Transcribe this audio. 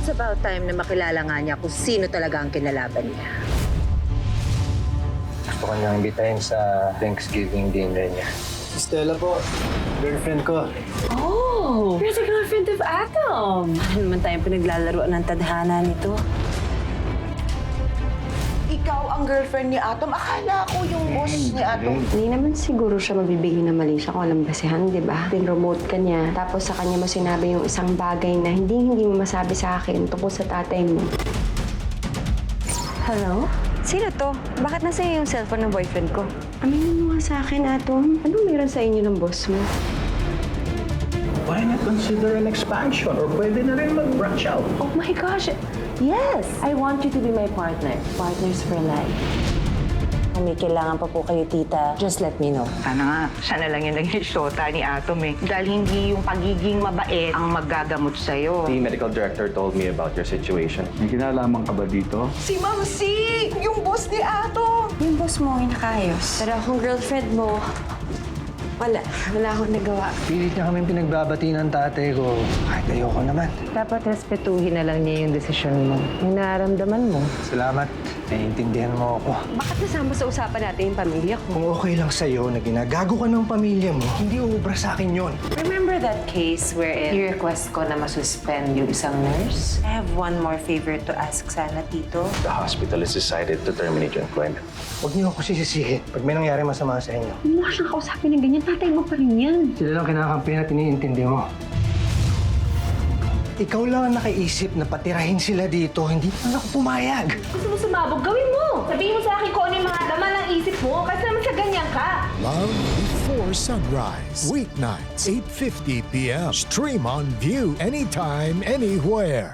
It's about time na makilala nga niya kung sino talaga ang kinalaban niya. Gusto ko niyang imbitahin sa Thanksgiving dinner niya. Si Stella po, girlfriend ko. Oh, you're the girlfriend of Atom. Ano naman tayong pinaglalaroan ng tadhana nito? Ikaw ang girlfriend ni Atom? Akala ko yung boss ni Atom. Hindi naman siguro siya mabibigay na mali siya kung alam basihan, di ba? Pinromote ka niya, tapos sa kanya mo sinabi yung isang bagay na hindi mo masabi sa akin tungkol sa tatay mo. Hello? Sino to? Bakit nasa iyo yung cellphone ng boyfriend ko? Aminin mo nga sa akin, Atom. Anong meron sa inyo ng boss mo? Why not consider an expansion or pwede na rin mag-branch out? Oh my gosh. Yes, I want you to be my partner. Partners for life. Kung may kailangan pa po kayo, tita, just let me know. Sana nga, siya na lang yung naging shota ni Atom eh. Dahil hindi yung pagiging mabait ang maggagamot sa'yo. The medical director told me about your situation. May kinalaman ka ba dito? Si Ma'am C! Yung boss ni Atom! Yung boss mo, inakayos. Pero akong girlfriend mo, wala akong nagawa. Pilit niya kaming pinagbabati ng tatay ko. Kahit ayoko naman. Dapat respetuhin na lang niya yung desisyon mo. Yung nararamdaman mo. Salamat. Naiintindihan mo ako. Bakit nasama sa usapan natin yung pamilya ko? Kung okay lang sa'yo na ginagago ka ng pamilya mo, hindi uubra sa akin yon. Remember that case wherein i-request ko na masuspend yung isang nurse? I have one more favor to ask sana, Tito. The hospital has decided to terminate your employment. Huwag niyo ako sisisihin pag may nangyari masama sa inyo. Hindi mo siyang kausapin ng ganyan. Tatay mo pa rin yan. Sila lang kinakampi na tiniintindi mo. Ikaw lang ang nakaisip na patirahin sila dito. Hindi pa ako pumayag. Gusto mo sumabog? Gawin mo! Sabihin mo sa akin kung ano yung mga laman ng isip mo kasi naman sa ganyan ka. Love Before Sunrise. Weeknights, 8:50 p.m. Stream on View anytime, anywhere.